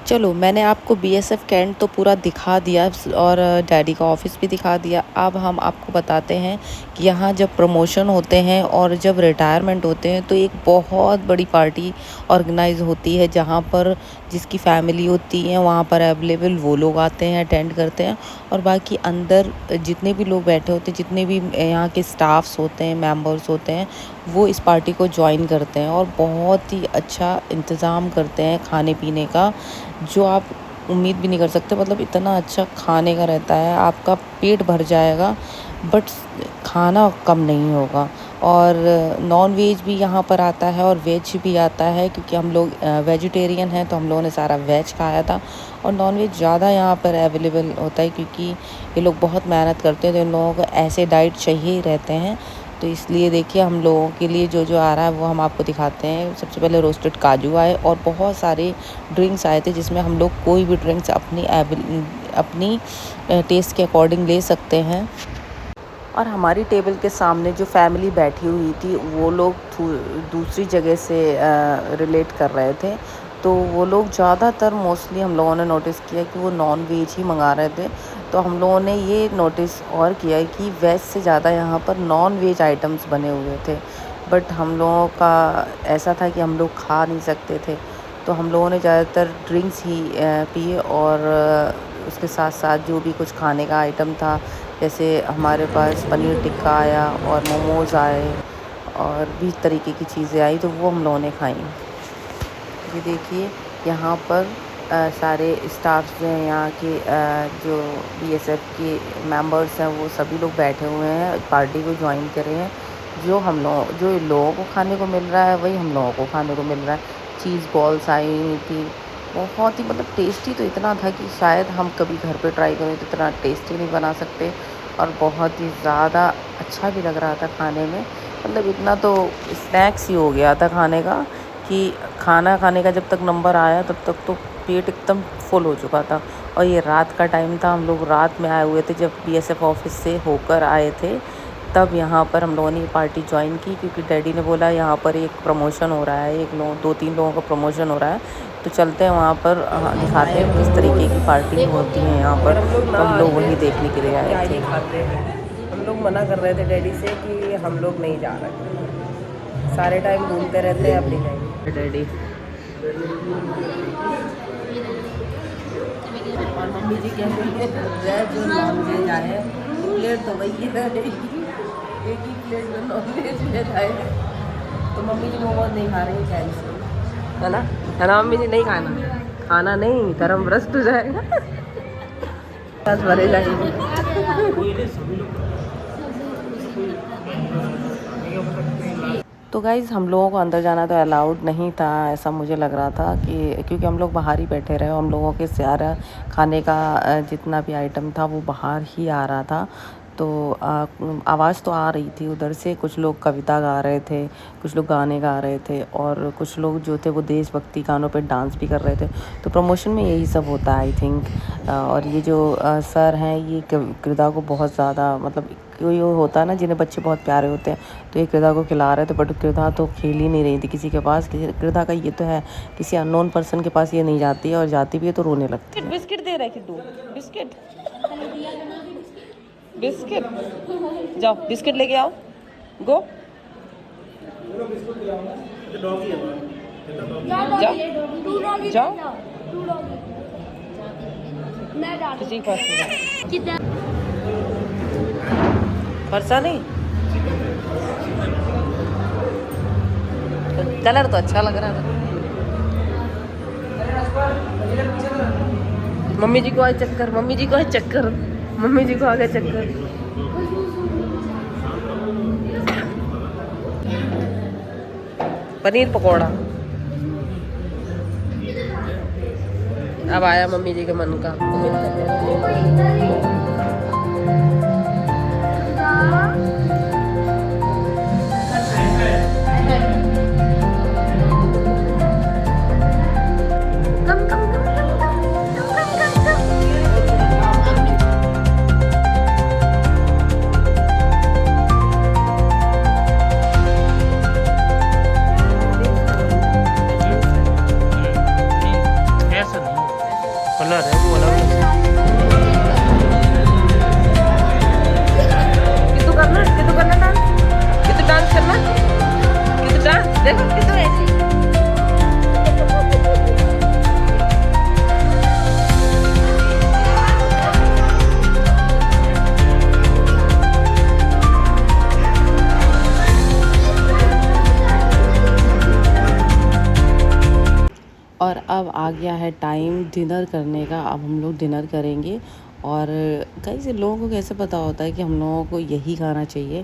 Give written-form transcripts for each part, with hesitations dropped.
चलो मैंने आपको बीएसएफ कैंट तो पूरा दिखा दिया और डैडी का ऑफिस भी दिखा दिया। अब हम आपको बताते हैं कि यहाँ जब प्रमोशन होते हैं और जब रिटायरमेंट होते हैं तो एक बहुत बड़ी पार्टी ऑर्गेनाइज होती है, जहाँ पर जिसकी फैमिली होती है वहाँ पर अवेलेबल वो लोग आते हैं, अटेंड करते हैं। और बाकी अंदर जितने भी लोग बैठे होते हैं, जितने भी यहाँ के स्टाफ्स होते हैं, मेंबर्स होते हैं, वो इस पार्टी को ज्वाइन करते हैं और बहुत ही अच्छा इंतज़ाम करते हैं खाने पीने का, जो आप उम्मीद भी नहीं कर सकते। मतलब इतना अच्छा खाने का रहता है, आपका पेट भर जाएगा बट खाना कम नहीं होगा। और नॉन वेज भी यहाँ पर आता है और वेज भी आता है, क्योंकि हम लोग वेजिटेरियन हैं तो हम लोगों ने सारा वेज खाया था। और नॉन वेज ज़्यादा यहाँ पर अवेलेबल होता है, क्योंकि ये लोग बहुत मेहनत करते हैं तो इन लोगों को ऐसे डाइट चाहिए ही रहते हैं। तो इसलिए देखिए हम लोगों के लिए जो जो आ रहा है वो हम आपको दिखाते हैं। सबसे पहले रोस्टेड काजू आए और बहुत सारे ड्रिंक्स आए थे, जिसमें हम लोग कोई भी ड्रिंक्स अपनी टेस्ट के अकॉर्डिंग ले सकते हैं। और हमारी टेबल के सामने जो फैमिली बैठी हुई थी वो लोग दूसरी जगह से रिलेट कर रहे थे, तो वो लोग ज़्यादातर मोस्टली हम लोगों ने नोटिस किया कि वो नॉन वेज ही मंगा रहे थे। तो हम लोगों ने ये नोटिस और किया कि वेज से ज़्यादा यहाँ पर नॉन वेज आइटम्स बने हुए थे। बट हम लोगों का ऐसा था कि हम लोग खा नहीं सकते थे, तो हम लोगों ने ज़्यादातर ड्रिंक्स ही पिए। और उसके साथ साथ जो भी कुछ खाने का आइटम था, जैसे हमारे पास पनीर टिक्का आया और मोमोज़ आए और भी तरीके की चीज़ें आई, तो वो हम लोगों ने खाई। ये देखिए यहाँ पर सारे स्टाफ्स जो हैं यहाँ के, जो बीएसएफ के मेंबर्स हैं, वो सभी लोग बैठे हुए हैं, पार्टी को ज्वाइन करे हैं। जो लोगों को खाने को मिल रहा है वही हम लोगों को खाने को मिल रहा है। चीज़ बॉल्स आई हुई थी, बहुत ही मतलब टेस्टी तो इतना था कि शायद हम कभी घर पे ट्राई करें तो इतना टेस्टी नहीं बना सकते। और बहुत ही ज़्यादा अच्छा भी लग रहा था खाने में। मतलब इतना तो स्नैक्स ही हो गया था खाने का, कि खाना खाने का जब तक नंबर आया तब तक तो पेट एकदम फुल हो चुका था। और ये रात का टाइम था, हम लोग रात में आए हुए थे, जब बीएसएफ ऑफिस से होकर आए थे तब यहाँ पर हम लोगों ने ये पार्टी ज्वाइन की, क्योंकि डैडी ने बोला यहाँ पर एक प्रमोशन हो रहा है, 2-3 लोगों का प्रमोशन हो रहा है, तो चलते हैं वहाँ पर, दिखाते हैं किस तरीके की पार्टी होती है यहाँ पर। तो हम लोग वही देखने के लिए आए थे। हम लोग मना कर रहे थे डैडी से कि हम लोग नहीं जा रहे, सारे टाइम घूमते रहते हैं अपनी टाइम डैडी। और मम्मी जी कहते हैं वेज और नॉन वेज आए, प्लेट तो वही है, एक ही प्लेट में नॉन वेज वेज आए। तो मम्मी जी मोमोज नहीं खा रही, कैंसिल है ना, है ना मम्मी जी? नहीं खाना, खाना नहीं, धर्म भ्रष्ट हो जाएगा, बस भरे जाएंगे। तो गाइज़ हम लोगों को अंदर जाना तो अलाउड नहीं था, ऐसा मुझे लग रहा था, कि क्योंकि हम लोग बाहर ही बैठे रहे, हम लोगों के सारा खाने का जितना भी आइटम था वो बाहर ही आ रहा था। तो आवाज़ तो आ रही थी उधर से, कुछ लोग कविता गा रहे थे, कुछ लोग गाने गा रहे थे, और कुछ लोग जो थे वो देशभक्ति गानों पे डांस भी कर रहे थे। तो प्रमोशन में यही सब होता है आई थिंक। और ये जो सर हैं ये किरदा को बहुत ज़्यादा, मतलब कोई होता है ना जिन्हें बच्चे बहुत प्यारे होते हैं, तो ये किरदा को खिला रहे थे, बट किरदा तो खेल ही नहीं रही थी किसी के पास। किरदा का ये तो है, किसी अननोन पर्सन के पास ये नहीं जाती है, और जाती भी है तो रोने लगती है। बिस्किट दे रहे किड्डू, बिस्किट बिस्किट, जाओ बिस्किट लेके आओ, गो जाओ जाओ, किसी के पास फरसा नहीं। कलर तो अच्छा लग रहा था। मम्मी जी को आए चक्कर, मम्मी जी को आए चक्कर, मम्मी जी को आ गए चक्कर। पनीर पकौड़ा अब आया मम्मी जी के मन का। कलर है वो अलग अलग। कितु करना डांस, कितु डांस करना, कितु डांस देखो, कितु ऐसी। और अब आ गया है टाइम डिनर करने का। अब हम लोग डिनर करेंगे। और कई से लोगों को कैसे पता होता है कि हम लोगों को यही खाना चाहिए,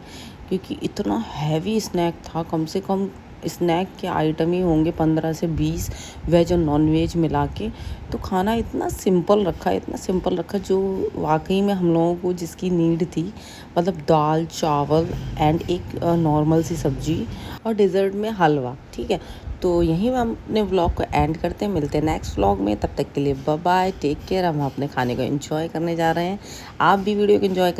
क्योंकि इतना हैवी स्नैक था। कम से कम स्नैक के आइटम ही होंगे 15 से 20, वेज और नॉन वेज मिला के। तो खाना इतना सिंपल रखा, इतना सिंपल रखा, जो वाकई में हम लोगों को जिसकी नीड थी। मतलब दाल चावल एंड एक नॉर्मल सी सब्जी और डिज़र्ट में हलवा। ठीक है, तो यहीं हम अपने व्लॉग को एंड करते हैं। मिलते हैं नेक्स्ट व्लॉग में, तब तक के लिए बाय बाय, टेक केयर। हम अपने खाने को एंजॉय करने जा रहे हैं, आप भी वीडियो को एंजॉय करें।